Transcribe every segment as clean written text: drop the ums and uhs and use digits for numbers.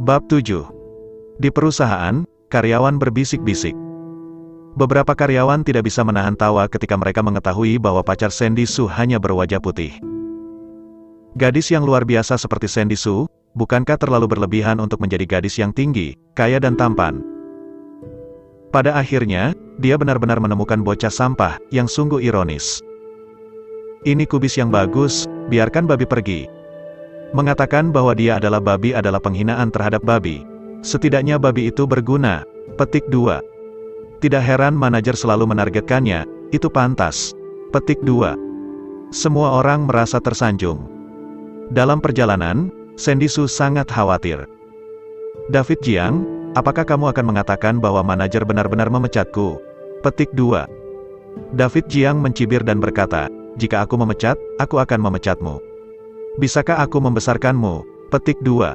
Bab 7. Di perusahaan, karyawan berbisik-bisik. Beberapa karyawan tidak bisa menahan tawa ketika mereka mengetahui bahwa pacar Sandy Sue hanya berwajah putih. Gadis yang luar biasa seperti Sandy Sue, bukankah terlalu berlebihan untuk menjadi gadis yang tinggi, kaya dan tampan? Pada akhirnya, dia benar-benar menemukan bocah sampah, yang sungguh ironis. Ini kubis yang bagus, biarkan babi pergi. Mengatakan bahwa dia adalah babi adalah penghinaan terhadap babi. Setidaknya babi itu berguna. Petik 2. Tidak heran manajer selalu menargetkannya, itu pantas. Petik 2. Semua orang merasa tersanjung. Dalam perjalanan, Sandy Sue sangat khawatir. David Jiang, apakah kamu akan mengatakan bahwa manajer benar-benar memecatku? Petik 2. David Jiang mencibir dan berkata, jika aku memecat, aku akan memecatmu. Bisakah aku membesarkanmu? Petik 2.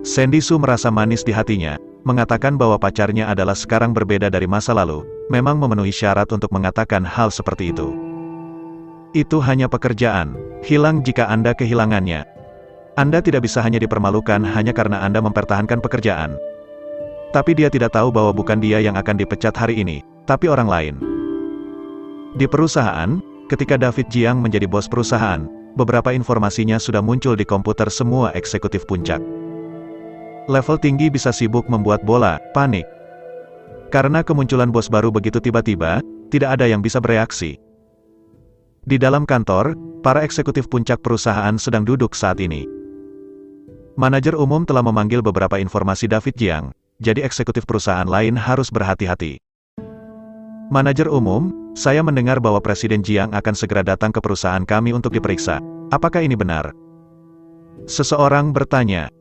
Sandy Sue merasa manis di hatinya, mengatakan bahwa pacarnya adalah sekarang berbeda dari masa lalu, memang memenuhi syarat untuk mengatakan hal seperti itu. Itu hanya pekerjaan, hilang jika Anda kehilangannya. Anda tidak bisa hanya dipermalukan hanya karena Anda mempertahankan pekerjaan. Tapi dia tidak tahu bahwa bukan dia yang akan dipecat hari ini, tapi orang lain. Di perusahaan, ketika David Jiang menjadi bos perusahaan, beberapa informasinya sudah muncul di komputer semua eksekutif puncak. Level tinggi bisa sibuk membuat bola, panik. Karena kemunculan bos baru begitu tiba-tiba, tidak ada yang bisa bereaksi. Di dalam kantor, para eksekutif puncak perusahaan sedang duduk saat ini. Manajer umum telah memanggil beberapa informasi David Jiang, jadi eksekutif perusahaan lain harus berhati-hati. Manajer umum, saya mendengar bahwa Presiden Jiang akan segera datang ke perusahaan kami untuk diperiksa. Apakah ini benar? Seseorang bertanya.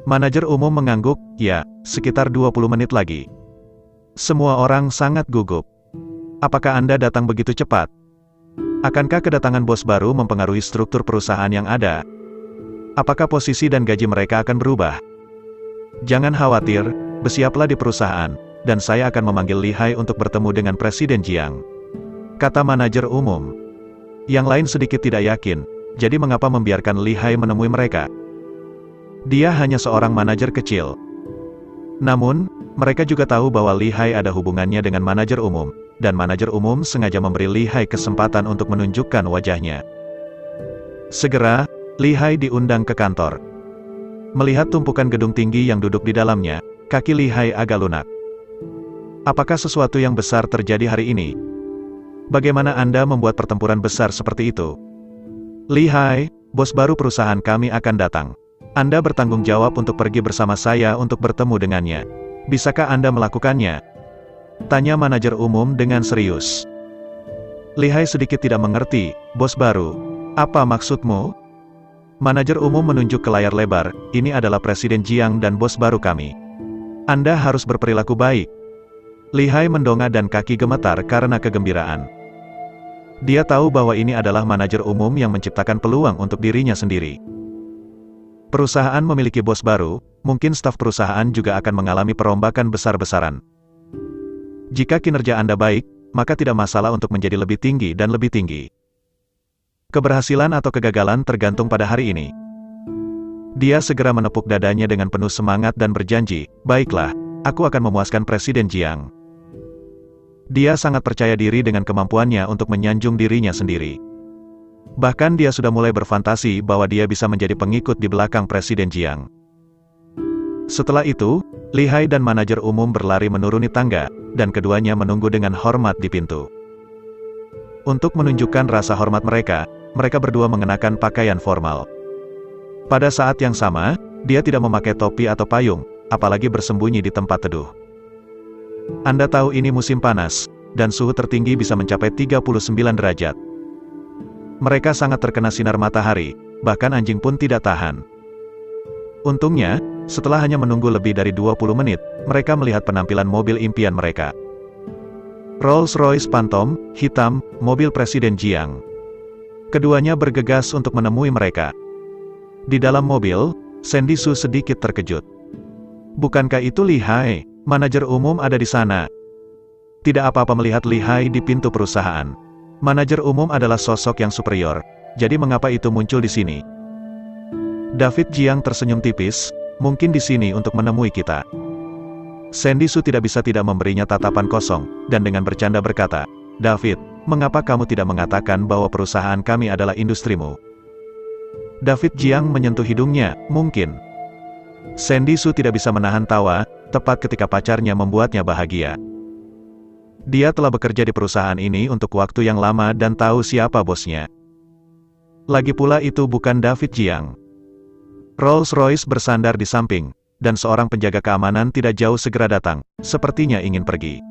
Manajer umum mengangguk, ya, sekitar 20 menit lagi. Semua orang sangat gugup. Apakah Anda datang begitu cepat? Akankah kedatangan bos baru mempengaruhi struktur perusahaan yang ada? Apakah posisi dan gaji mereka akan berubah? Jangan khawatir, bersiaplah di perusahaan, dan saya akan memanggil Li Hai untuk bertemu dengan Presiden Jiang. Kata manajer umum. Yang lain sedikit tidak yakin, jadi mengapa membiarkan Li Hai menemui mereka? Dia hanya seorang manajer kecil. Namun, mereka juga tahu bahwa Li Hai ada hubungannya dengan manajer umum, dan manajer umum sengaja memberi Li Hai kesempatan untuk menunjukkan wajahnya. Segera, Li Hai diundang ke kantor. Melihat tumpukan gedung tinggi yang duduk di dalamnya, kaki Li Hai agak lunak. Apakah sesuatu yang besar terjadi hari ini? Bagaimana Anda membuat pertempuran besar seperti itu? Li Hai, bos baru perusahaan kami akan datang. Anda bertanggung jawab untuk pergi bersama saya untuk bertemu dengannya. Bisakah Anda melakukannya? Tanya manajer umum dengan serius. Li Hai sedikit tidak mengerti, bos baru. Apa maksudmu? Manajer umum menunjuk ke layar lebar, ini adalah Presiden Jiang dan bos baru kami. Anda harus berperilaku baik. Li Hai mendongak dan kaki gemetar karena kegembiraan. Dia tahu bahwa ini adalah manajer umum yang menciptakan peluang untuk dirinya sendiri. Perusahaan memiliki bos baru, mungkin staf perusahaan juga akan mengalami perombakan besar-besaran. Jika kinerja Anda baik, maka tidak masalah untuk menjadi lebih tinggi dan lebih tinggi. Keberhasilan atau kegagalan tergantung pada hari ini. Dia segera menepuk dadanya dengan penuh semangat dan berjanji, baiklah, aku akan memuaskan Presiden Jiang. Dia sangat percaya diri dengan kemampuannya untuk menyanjung dirinya sendiri. Bahkan dia sudah mulai berfantasi bahwa dia bisa menjadi pengikut di belakang Presiden Jiang. Setelah itu, Li Hai dan manajer umum berlari menuruni tangga, dan keduanya menunggu dengan hormat di pintu. Untuk menunjukkan rasa hormat mereka, mereka berdua mengenakan pakaian formal. Pada saat yang sama, dia tidak memakai topi atau payung, apalagi bersembunyi di tempat teduh. Anda tahu ini musim panas, dan suhu tertinggi bisa mencapai 39 derajat. Mereka sangat terkena sinar matahari, bahkan anjing pun tidak tahan. Untungnya, setelah hanya menunggu lebih dari 20 menit, mereka melihat penampilan mobil impian mereka. Rolls-Royce Phantom, hitam, mobil Presiden Jiang. Keduanya bergegas untuk menemui mereka. Di dalam mobil, Sandy Sue sedikit terkejut. Bukankah itu Li Hai? Manajer umum ada di sana. Tidak apa-apa melihat Li Hai di pintu perusahaan. Manajer umum adalah sosok yang superior, jadi mengapa itu muncul di sini? David Jiang tersenyum tipis, mungkin di sini untuk menemui kita. Sandy Su tidak bisa tidak memberinya tatapan kosong, dan dengan bercanda berkata, David, mengapa kamu tidak mengatakan bahwa perusahaan kami adalah industrimu? David Jiang menyentuh hidungnya, mungkin. Sandy Su tidak bisa menahan tawa, tepat ketika pacarnya membuatnya bahagia. Dia telah bekerja di perusahaan ini untuk waktu yang lama dan tahu siapa bosnya. Lagi pula itu bukan David Jiang. Rolls-Royce bersandar di samping, dan seorang penjaga keamanan tidak jauh segera datang, sepertinya ingin pergi.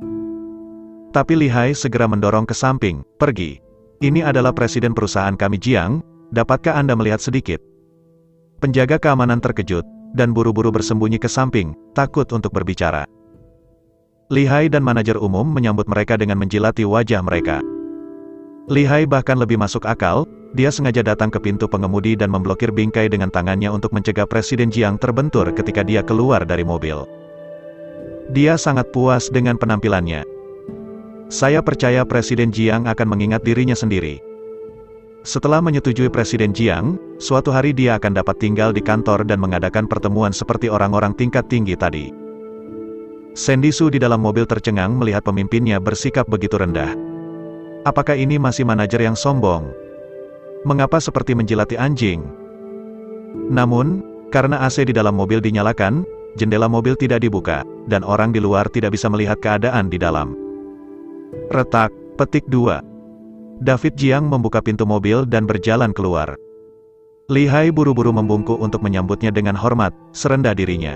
Tapi Li Hai segera mendorong ke samping, pergi. Ini adalah presiden perusahaan kami Jiang, dapatkah Anda melihat sedikit? Penjaga keamanan terkejut, dan buru-buru bersembunyi ke samping, takut untuk berbicara. Li Hai dan manajer umum menyambut mereka dengan menjilati wajah mereka. Li Hai bahkan lebih masuk akal, dia sengaja datang ke pintu pengemudi dan memblokir bingkai dengan tangannya untuk mencegah Presiden Jiang terbentur ketika dia keluar dari mobil. Dia sangat puas dengan penampilannya. Saya percaya Presiden Jiang akan mengingat dirinya sendiri. Setelah menyetujui Presiden Jiang, suatu hari dia akan dapat tinggal di kantor dan mengadakan pertemuan seperti orang-orang tingkat tinggi tadi. Sandy Su di dalam mobil tercengang melihat pemimpinnya bersikap begitu rendah. Apakah ini masih manajer yang sombong? Mengapa seperti menjilati anjing? Namun, karena AC di dalam mobil dinyalakan, jendela mobil tidak dibuka, dan orang di luar tidak bisa melihat keadaan di dalam. Retak, petik 2. David Jiang membuka pintu mobil dan berjalan keluar. Li Hai buru-buru membungkuk untuk menyambutnya dengan hormat, serendah dirinya.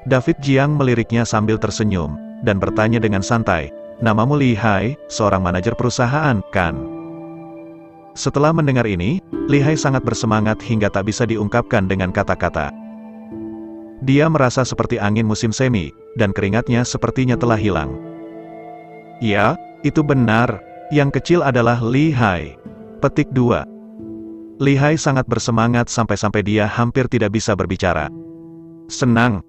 David Jiang meliriknya sambil tersenyum, dan bertanya dengan santai, namamu Li Hai, seorang manajer perusahaan, kan? Setelah mendengar ini, Li Hai sangat bersemangat hingga tak bisa diungkapkan dengan kata-kata. Dia merasa seperti angin musim semi, dan keringatnya sepertinya telah hilang. Ya, itu benar, yang kecil adalah Li Hai. Petik 2. Li Hai sangat bersemangat sampai-sampai dia hampir tidak bisa berbicara. Senang.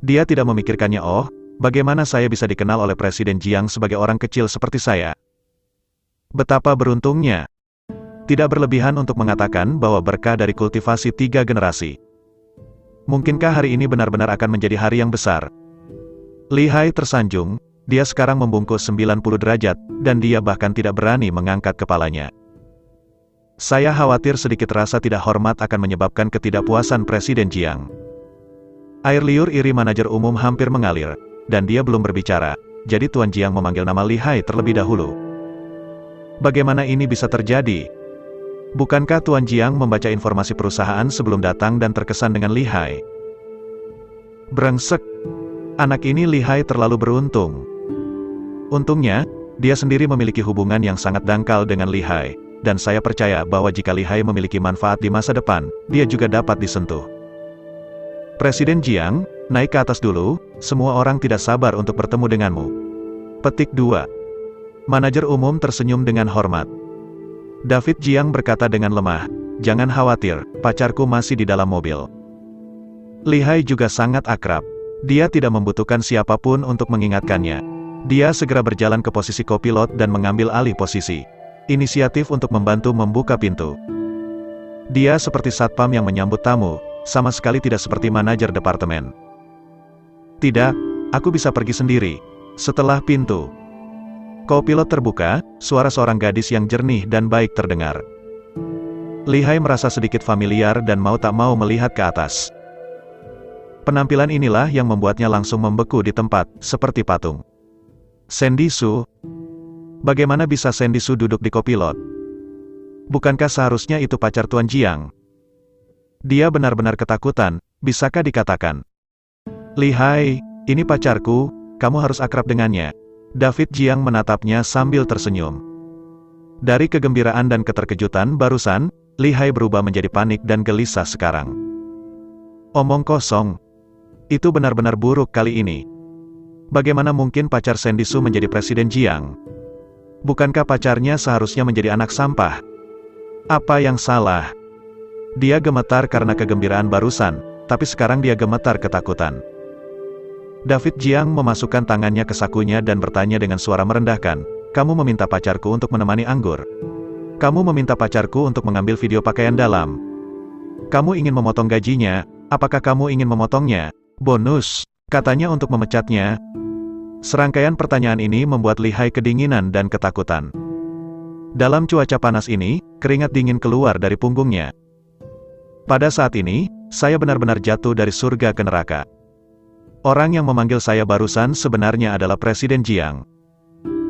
Dia tidak memikirkannya, oh, bagaimana saya bisa dikenal oleh Presiden Jiang sebagai orang kecil seperti saya? Betapa beruntungnya. Tidak berlebihan untuk mengatakan bahwa berkah dari kultivasi 3 generasi. Mungkinkah hari ini benar-benar akan menjadi hari yang besar? Li Hai tersanjung, dia sekarang membungkuk 90 derajat, dan dia bahkan tidak berani mengangkat kepalanya. Saya khawatir sedikit rasa tidak hormat akan menyebabkan ketidakpuasan Presiden Jiang. Air liur iri manajer umum hampir mengalir, dan dia belum berbicara, jadi Tuan Jiang memanggil nama Li Hai terlebih dahulu. Bagaimana ini bisa terjadi? Bukankah Tuan Jiang membaca informasi perusahaan sebelum datang dan terkesan dengan Li Hai? Brengsek! Anak ini Li Hai terlalu beruntung. Untungnya, dia sendiri memiliki hubungan yang sangat dangkal dengan Li Hai, dan saya percaya bahwa jika Li Hai memiliki manfaat di masa depan, dia juga dapat disentuh. Presiden Jiang, naik ke atas dulu, semua orang tidak sabar untuk bertemu denganmu. Petik 2. Manajer umum tersenyum dengan hormat. David Jiang berkata dengan lemah, jangan khawatir, pacarku masih di dalam mobil. Li Hai juga sangat akrab. Dia tidak membutuhkan siapapun untuk mengingatkannya. Dia segera berjalan ke posisi kopilot dan mengambil alih posisi. Inisiatif untuk membantu membuka pintu. Dia seperti satpam yang menyambut tamu, sama sekali tidak seperti manajer departemen. Tidak, aku bisa pergi sendiri. Setelah pintu kopilot terbuka, suara seorang gadis yang jernih dan baik terdengar. Li Hai merasa sedikit familiar dan mau tak mau melihat ke atas. Penampilan inilah yang membuatnya langsung membeku di tempat, seperti patung. Sandy Su? Bagaimana bisa Sandy Su duduk di kopilot? Bukankah seharusnya itu pacar Tuan Jiang? Dia benar-benar ketakutan, bisakah dikatakan? Li Hai, ini pacarku, kamu harus akrab dengannya. David Jiang menatapnya sambil tersenyum. Dari kegembiraan dan keterkejutan barusan, Li Hai berubah menjadi panik dan gelisah sekarang. Omong kosong. Itu benar-benar buruk kali ini. Bagaimana mungkin pacar Sandy Su menjadi Presiden Jiang? Bukankah pacarnya seharusnya menjadi anak sampah? Apa yang salah? Dia gemetar karena kegembiraan barusan, tapi sekarang dia gemetar ketakutan. David Jiang memasukkan tangannya ke sakunya dan bertanya dengan suara merendahkan, kamu meminta pacarku untuk menemani anggur. Kamu meminta pacarku untuk mengambil video pakaian dalam. Kamu ingin memotong gajinya, Apakah kamu ingin memotongnya? Bonus, katanya untuk memecatnya. Serangkaian pertanyaan ini membuat Lihai kedinginan dan ketakutan. Dalam cuaca panas ini, keringat dingin keluar dari punggungnya. Pada saat ini, saya benar-benar jatuh dari surga ke neraka. Orang yang memanggil saya barusan sebenarnya adalah Presiden Jiang.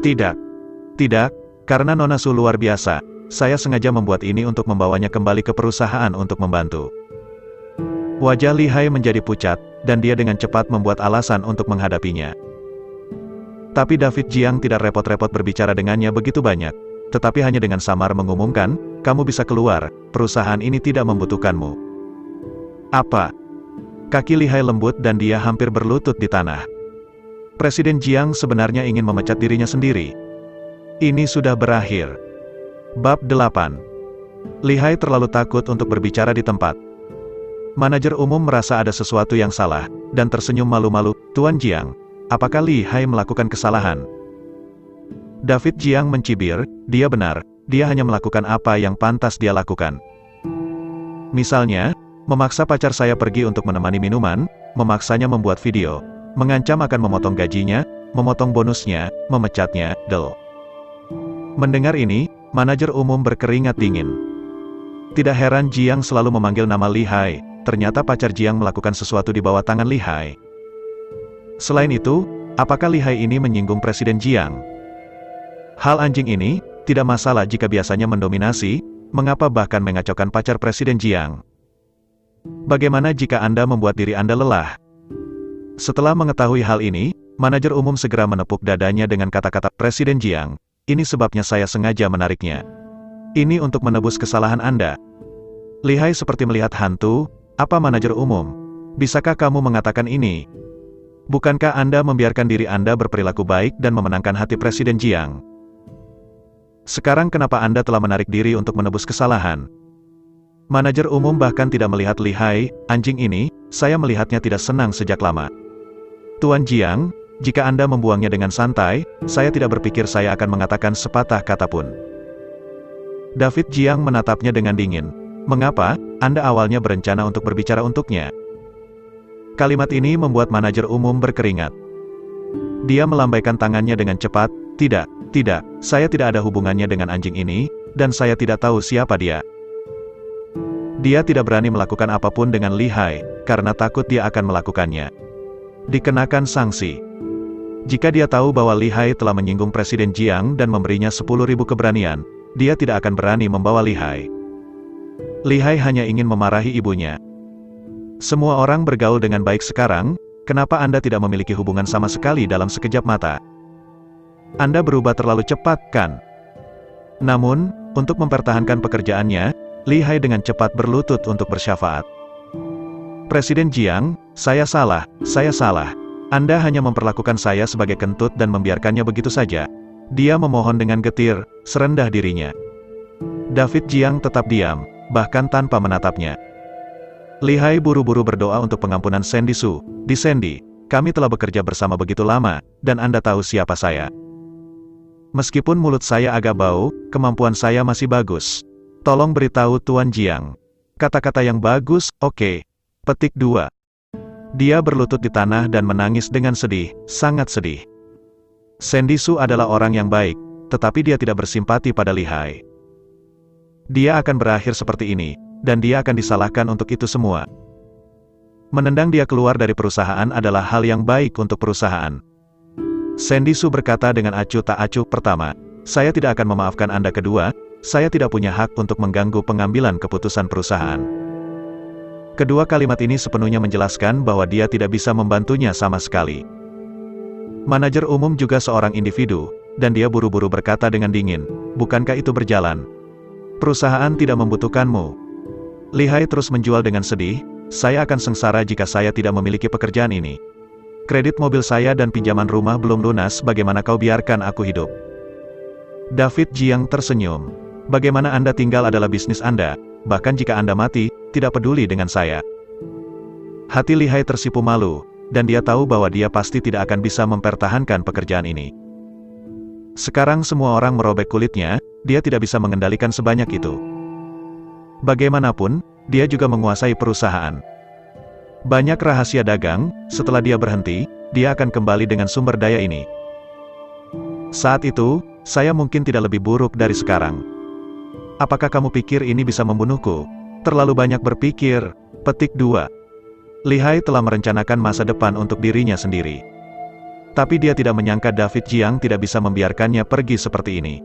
Tidak, karena Nona Su luar biasa, saya sengaja membuat ini untuk membawanya kembali ke perusahaan untuk membantu. Wajah Lihai menjadi pucat, dan dia dengan cepat membuat alasan untuk menghadapinya. Tapi David Jiang tidak repot-repot berbicara dengannya begitu banyak, tetapi hanya dengan samar mengumumkan, kamu bisa keluar, perusahaan ini tidak membutuhkanmu. Apa? Kaki Lihai lembut dan dia hampir berlutut di tanah. Presiden Jiang sebenarnya ingin memecat dirinya sendiri. Ini sudah berakhir. Bab 8. Lihai terlalu takut untuk berbicara di tempat. Manajer umum merasa ada sesuatu yang salah, dan tersenyum malu-malu, Tuan Jiang, apakah Lihai melakukan kesalahan? David Jiang mencibir, dia benar, dia hanya melakukan apa yang pantas dia lakukan. Misalnya, memaksa pacar saya pergi untuk menemani minuman, memaksanya membuat video, mengancam akan memotong gajinya, memotong bonusnya, memecatnya, Mendengar ini, manajer umum berkeringat dingin. Tidak heran Jiang selalu memanggil nama Lihai, ternyata pacar Jiang melakukan sesuatu di bawah tangan Lihai. Selain itu, apakah Lihai ini menyinggung Presiden Jiang? Hal anjing ini, tidak masalah jika biasanya mendominasi, mengapa bahkan mengacaukan pacar Presiden Jiang? Bagaimana jika Anda membuat diri Anda lelah? Setelah mengetahui hal ini, manajer umum segera menepuk dadanya dengan kata-kata, Presiden Jiang, ini sebabnya saya sengaja menariknya. Ini untuk menebus kesalahan Anda. Lihai seperti melihat hantu, apa manajer umum? Bisakah kamu mengatakan ini? Bukankah Anda membiarkan diri Anda berperilaku baik dan memenangkan hati Presiden Jiang? Sekarang kenapa Anda telah menarik diri untuk menebus kesalahan? Manajer umum bahkan tidak melihat Lihai, anjing ini, saya melihatnya tidak senang sejak lama. Tuan Jiang, jika Anda membuangnya dengan santai, saya tidak berpikir saya akan mengatakan sepatah kata pun. David Jiang menatapnya dengan dingin. Mengapa, Anda awalnya berencana untuk berbicara untuknya? Kalimat ini membuat manajer umum berkeringat. Dia melambaikan tangannya dengan cepat, tidak, saya tidak ada hubungannya dengan anjing ini, dan saya tidak tahu siapa dia. Dia tidak berani melakukan apapun dengan Lihai, karena takut dia akan melakukannya. Dikenakan sanksi. Jika dia tahu bahwa Lihai telah menyinggung Presiden Jiang dan memberinya 10.000 keberanian, dia tidak akan berani membawa Lihai. Lihai hanya ingin memarahi ibunya. Semua orang bergaul dengan baik sekarang, kenapa Anda tidak memiliki hubungan sama sekali dalam sekejap mata? Anda berubah terlalu cepat, kan? Namun, untuk mempertahankan pekerjaannya, Lihai dengan cepat berlutut untuk bersyafaat. Presiden Jiang, saya salah. Anda hanya memperlakukan saya sebagai kentut dan membiarkannya begitu saja. Dia memohon dengan getir, serendah dirinya. David Jiang tetap diam, bahkan tanpa menatapnya. Lihai buru-buru berdoa untuk pengampunan Sandy Su. Di Sandy, kami telah bekerja bersama begitu lama, dan Anda tahu siapa saya. Meskipun mulut saya agak bau, kemampuan saya masih bagus. Tolong beritahu Tuan Jiang. Kata-kata yang bagus, oke. Petik 2. Dia berlutut di tanah dan menangis dengan sedih, sangat sedih. Sandy Su adalah orang yang baik, tetapi dia tidak bersimpati pada Lihai. Dia akan berakhir seperti ini, dan dia akan disalahkan untuk itu semua. Menendang dia keluar dari perusahaan adalah hal yang baik untuk perusahaan. Sandy Su berkata dengan acuh tak acuh, pertama, saya tidak akan memaafkan Anda, kedua, saya tidak punya hak untuk mengganggu pengambilan keputusan perusahaan. Kedua kalimat ini sepenuhnya menjelaskan bahwa dia tidak bisa membantunya sama sekali. Manajer umum juga seorang individu, dan dia buru-buru berkata dengan dingin, bukankah itu berjalan? Perusahaan tidak membutuhkanmu. Lihai terus menjual dengan sedih, saya akan sengsara jika saya tidak memiliki pekerjaan ini. Kredit mobil saya dan pinjaman rumah belum lunas, bagaimana kau biarkan aku hidup? David Jiang tersenyum. Bagaimana Anda tinggal adalah bisnis Anda, bahkan jika Anda mati, tidak peduli dengan saya. Hati Lihai tersipu malu, dan dia tahu bahwa dia pasti tidak akan bisa mempertahankan pekerjaan ini. Sekarang semua orang merobek kulitnya, dia tidak bisa mengendalikan sebanyak itu. Bagaimanapun, dia juga menguasai perusahaan. Banyak rahasia dagang, setelah dia berhenti, dia akan kembali dengan sumber daya ini. Saat itu, saya mungkin tidak lebih buruk dari sekarang. Apakah kamu pikir ini bisa membunuhku? Terlalu banyak berpikir. Petik 2. Lihai telah merencanakan masa depan untuk dirinya sendiri. Tapi dia tidak menyangka David Jiang tidak bisa membiarkannya pergi seperti ini.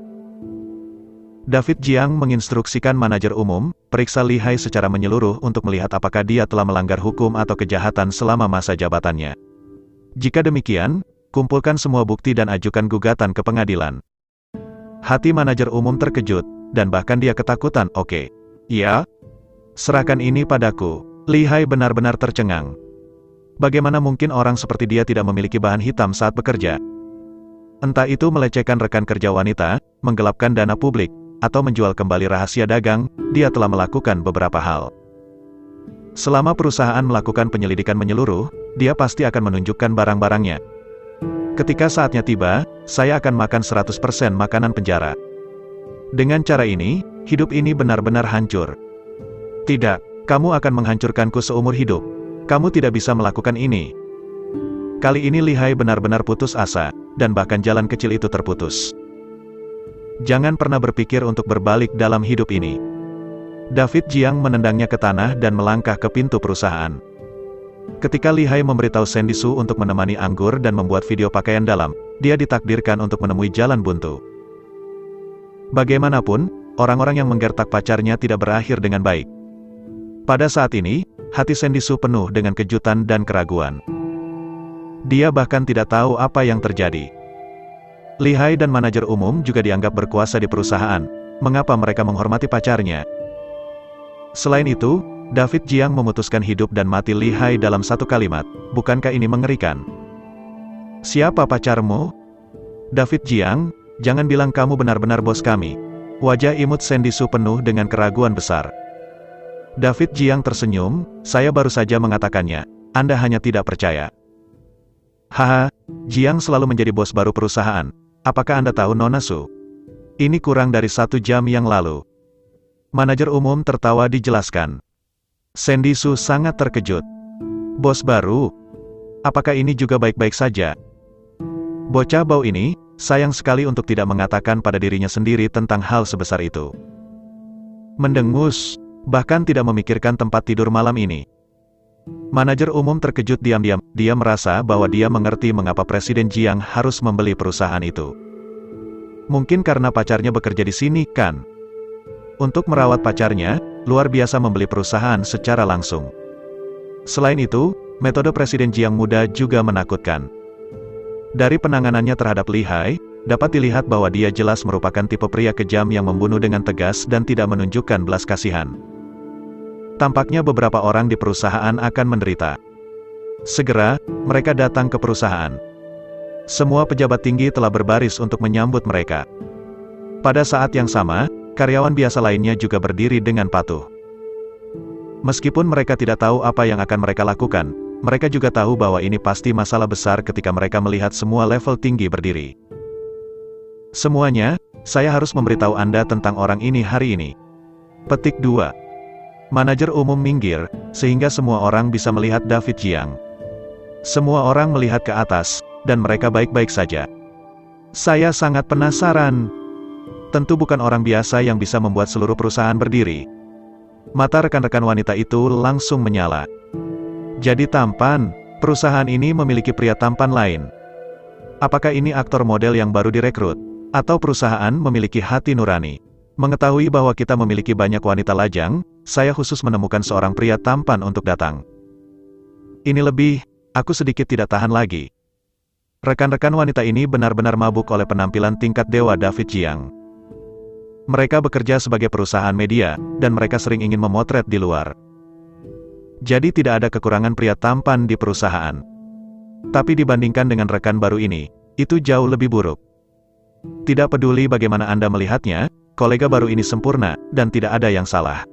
David Jiang menginstruksikan manajer umum, periksa Lihai secara menyeluruh untuk melihat apakah dia telah melanggar hukum atau kejahatan selama masa jabatannya. Jika demikian, kumpulkan semua bukti dan ajukan gugatan ke pengadilan. Hati manajer umum terkejut, dan bahkan dia ketakutan. Oke. Ya? Serahkan ini padaku. Lihai benar-benar tercengang. Bagaimana mungkin orang seperti dia tidak memiliki bahan hitam saat bekerja? Entah itu melecehkan rekan kerja wanita, menggelapkan dana publik, atau menjual kembali rahasia dagang, dia telah melakukan beberapa hal. Selama perusahaan melakukan penyelidikan menyeluruh, dia pasti akan menunjukkan barang-barangnya. Ketika saatnya tiba, saya akan makan 100% makanan penjara. Dengan cara ini, hidup ini benar-benar hancur. Tidak, kamu akan menghancurkanku seumur hidup. Kamu tidak bisa melakukan ini. Kali ini Lihai benar-benar putus asa, dan bahkan jalan kecil itu terputus. Jangan pernah berpikir untuk berbalik dalam hidup ini. David Jiang menendangnya ke tanah dan melangkah ke pintu perusahaan. Ketika Lihai memberitahu Sandy Su untuk menemani anggur dan membuat video pakaian dalam, dia ditakdirkan untuk menemui jalan buntu. Bagaimanapun, orang-orang yang menggertak pacarnya tidak berakhir dengan baik. Pada saat ini, hati Sandy Su penuh dengan kejutan dan keraguan. Dia bahkan tidak tahu apa yang terjadi. Lihai dan manajer umum juga dianggap berkuasa di perusahaan. Mengapa mereka menghormati pacarnya? Selain itu, David Jiang memutuskan hidup dan mati Lihai dalam satu kalimat. Bukankah ini mengerikan? Siapa pacarmu? David Jiang, jangan bilang kamu benar-benar bos kami. Wajah imut Sandy Su penuh dengan keraguan besar. David Jiang tersenyum, saya baru saja mengatakannya. Anda hanya tidak percaya. Haha, Jiang selalu menjadi bos baru perusahaan. Apakah Anda tahu Nona Su? Ini kurang dari 1 jam yang lalu. Manajer umum tertawa dijelaskan. Sandy Su sangat terkejut. Bos baru? Apakah ini juga baik-baik saja? Bocah bau ini, sayang sekali untuk tidak mengatakan pada dirinya sendiri tentang hal sebesar itu. Mendengus, bahkan tidak memikirkan tempat tidur malam ini. Manajer umum terkejut diam-diam, dia merasa bahwa dia mengerti mengapa Presiden Jiang harus membeli perusahaan itu. Mungkin karena pacarnya bekerja di sini, kan? Untuk merawat pacarnya, luar biasa membeli perusahaan secara langsung. Selain itu, metode Presiden Jiang muda juga menakutkan. Dari penanganannya terhadap Lihai, dapat dilihat bahwa dia jelas merupakan tipe pria kejam yang membunuh dengan tegas dan tidak menunjukkan belas kasihan. Tampaknya beberapa orang di perusahaan akan menderita. Segera, mereka datang ke perusahaan. Semua pejabat tinggi telah berbaris untuk menyambut mereka. Pada saat yang sama, karyawan biasa lainnya juga berdiri dengan patuh. Meskipun mereka tidak tahu apa yang akan mereka lakukan, mereka juga tahu bahwa ini pasti masalah besar ketika mereka melihat semua level tinggi berdiri. Semuanya, saya harus memberitahu Anda tentang orang ini hari ini. Petik 2. Manajer umum minggir, sehingga semua orang bisa melihat David Jiang. Semua orang melihat ke atas, dan mereka baik-baik saja. Saya sangat penasaran. Tentu bukan orang biasa yang bisa membuat seluruh perusahaan berdiri. Mata rekan-rekan wanita itu langsung menyala. Jadi tampan, perusahaan ini memiliki pria tampan lain. Apakah ini aktor model yang baru direkrut? Atau perusahaan memiliki hati nurani? Mengetahui bahwa kita memiliki banyak wanita lajang, saya khusus menemukan seorang pria tampan untuk datang. Ini lebih, aku sedikit tidak tahan lagi. Rekan-rekan wanita ini benar-benar mabuk oleh penampilan tingkat dewa David Jiang. Mereka bekerja sebagai perusahaan media, dan mereka sering ingin memotret di luar. Jadi tidak ada kekurangan pria tampan di perusahaan. Tapi dibandingkan dengan rekan baru ini, itu jauh lebih buruk. Tidak peduli bagaimana Anda melihatnya, kolega baru ini sempurna, dan tidak ada yang salah.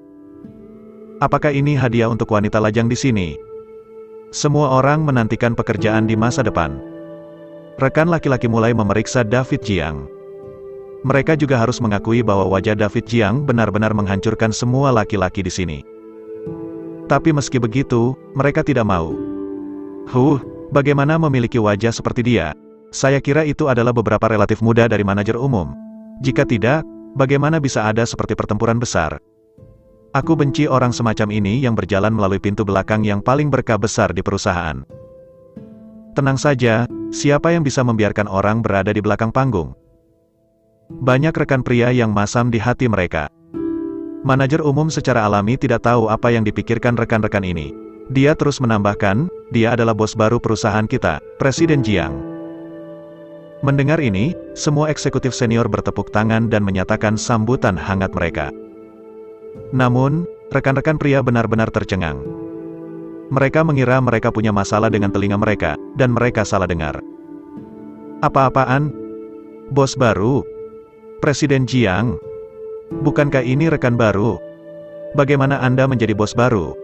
Apakah ini hadiah untuk wanita lajang di sini? Semua orang menantikan pekerjaan di masa depan. Rekan laki-laki mulai memeriksa David Jiang. Mereka juga harus mengakui bahwa wajah David Jiang benar-benar menghancurkan semua laki-laki di sini. Tapi meski begitu, mereka tidak mau. Bagaimana memiliki wajah seperti dia? Saya kira itu adalah beberapa relatif muda dari manajer umum. Jika tidak, bagaimana bisa ada seperti pertempuran besar? Aku benci orang semacam ini yang berjalan melalui pintu belakang yang paling berkah besar di perusahaan. Tenang saja, siapa yang bisa membiarkan orang berada di belakang panggung? Banyak rekan pria yang masam di hati mereka. Manajer umum secara alami tidak tahu apa yang dipikirkan rekan-rekan ini. Dia terus menambahkan, dia adalah bos baru perusahaan kita, Presiden Jiang. Mendengar ini, semua eksekutif senior bertepuk tangan dan menyatakan sambutan hangat mereka. Namun, rekan-rekan pria benar-benar tercengang. Mereka mengira mereka punya masalah dengan telinga mereka, dan mereka salah dengar. Apa-apaan? Bos baru? Presiden Jiang? Bukankah ini rekan baru? Bagaimana Anda menjadi bos baru?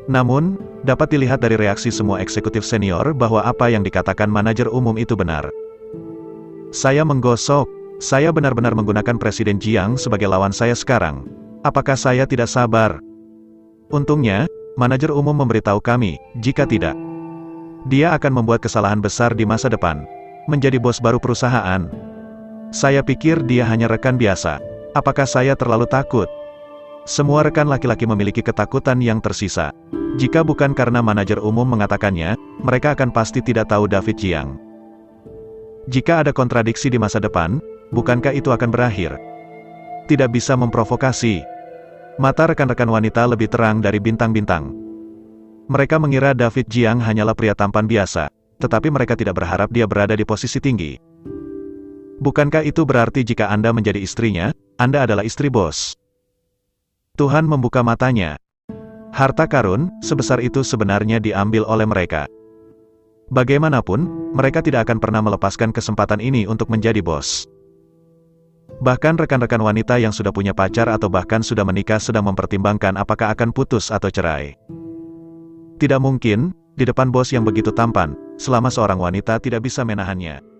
Namun, dapat dilihat dari reaksi semua eksekutif senior bahwa apa yang dikatakan manajer umum itu benar. Saya menggosok, saya benar-benar menggunakan Presiden Jiang sebagai lawan saya sekarang. Apakah saya tidak sabar? Untungnya, manajer umum memberitahu kami, jika tidak, dia akan membuat kesalahan besar di masa depan. Menjadi bos baru perusahaan. Saya pikir dia hanya rekan biasa. Apakah saya terlalu takut? Semua rekan laki-laki memiliki ketakutan yang tersisa. Jika bukan karena manajer umum mengatakannya, mereka akan pasti tidak tahu David Jiang. Jika ada kontradiksi di masa depan, bukankah itu akan berakhir? Tidak bisa memprovokasi. Mata rekan-rekan wanita lebih terang dari bintang-bintang. Mereka mengira David Jiang hanyalah pria tampan biasa, tetapi mereka tidak berharap dia berada di posisi tinggi. Bukankah itu berarti jika Anda menjadi istrinya, Anda adalah istri bos? Tuhan membuka matanya. Harta karun sebesar itu sebenarnya diambil oleh mereka. Bagaimanapun, mereka tidak akan pernah melepaskan kesempatan ini untuk menjadi bos. Bahkan rekan-rekan wanita yang sudah punya pacar atau bahkan sudah menikah sedang mempertimbangkan apakah akan putus atau cerai. Tidak mungkin, di depan bos yang begitu tampan, selama seorang wanita tidak bisa menahannya.